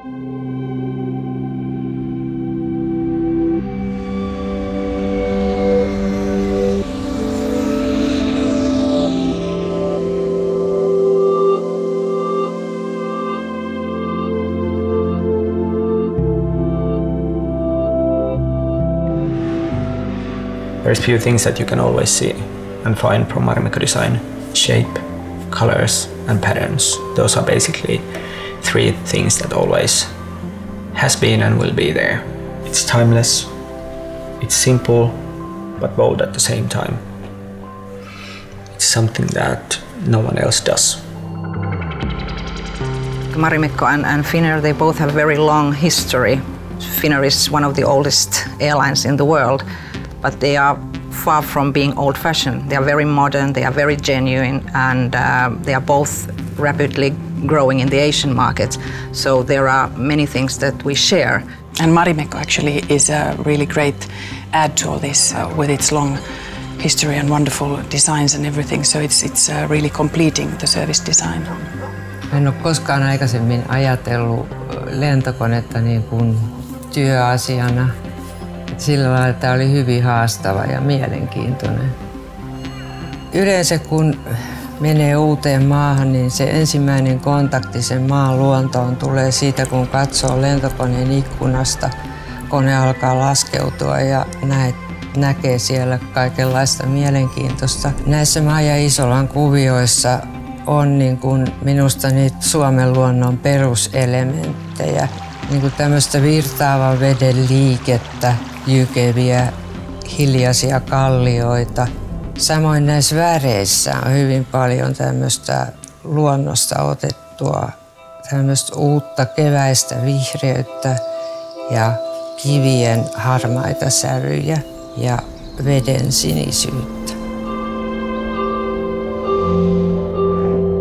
There's few things that you can always see and find from Marimekko design: shape, colors and patterns. Those are basically three things that always has been and will be there. It's timeless, it's simple, but bold at the same time. It's something that no one else does. Marimekko and Finnair, they both have very long history. Finnair is one of the oldest airlines in the world, but they are far from being old-fashioned. They are very modern, they are very genuine, and they are both rapidly growing in the Asian market. So there are many things that we share. And Marimekko actually is a really great add to all this with its long history and wonderful designs and everything. So it's really completing the service design. En ole koskaan aikaisemmin ajatellut lentokonetta niin kuin työasiana. Sillä lailla tämä oli hyvin haastava ja mielenkiintoinen. Yleensä kun menee uuteen maahan, niin se ensimmäinen kontakti sen maan luontoon tulee siitä, kun katsoo lentokoneen ikkunasta. Kone alkaa laskeutua ja näkee siellä kaikenlaista mielenkiintoista. Näissä Maija Isolan kuvioissa on niin kuin minusta niitä Suomen luonnon peruselementtejä. Niin kuin tämmöistä virtaavan veden liikettä, jykeviä, hiljaisia kallioita. Samoin näissä väreissä on hyvin paljon tämmöistä luonnosta otettua, tämmöistä uutta keväistä vihreyttä ja kivien harmaita sävyjä ja veden sinisyyttä.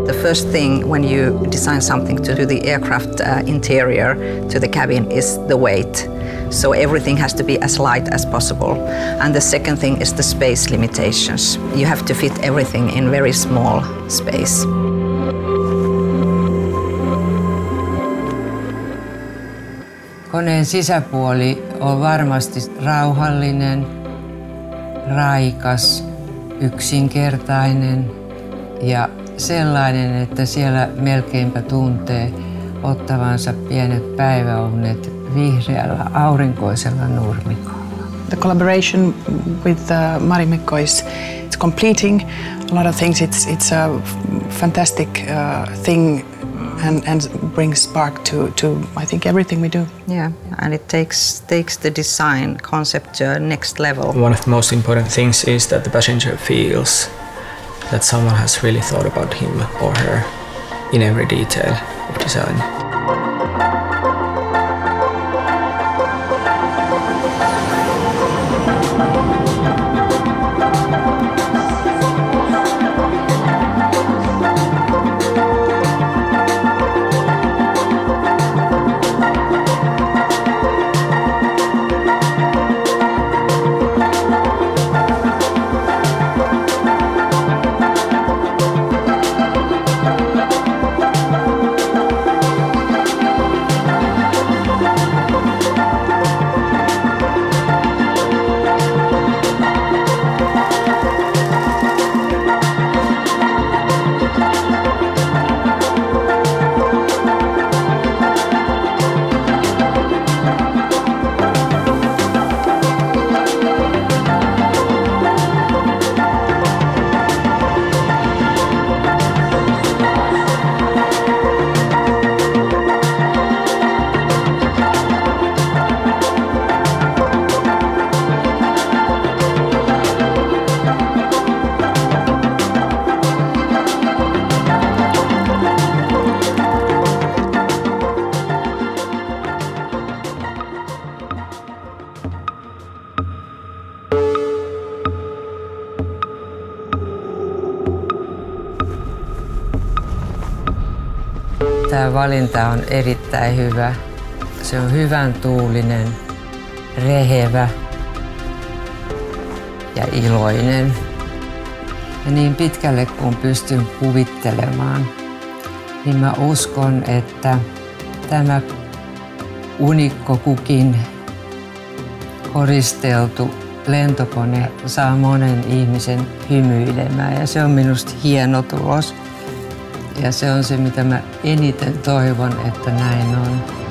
The first thing when you design something to do the aircraft interior to the cabin is the weight. So everything has to be as light as possible. And the second thing is the space limitations. You have to fit everything in very small space. Koneen sisäpuoli on varmasti rauhallinen, raikas, yksinkertainen ja sellainen, että siellä melkeinpä tuntee ottavansa pienet päiväunet vihreällä aurinkoisella nurmikolla. The collaboration with Marimekko is completing a lot of things. It's a fantastic thing and brings spark to I think everything we do. Yeah, and it takes the design concept to a next level. One of the most important things is that the passenger feels that someone has really thought about him or her in every detail of design. Tämä valinta on erittäin hyvä. Se on hyvän tuulinen, rehevä ja iloinen. Ja niin pitkälle kun pystyn kuvittelemaan, niin mä uskon, että tämä unikko kukin koristeltu lentokone saa monen ihmisen hymyilemään ja se on minusta hieno tulos. Ja se on se, mitä mä eniten toivon, että näin on.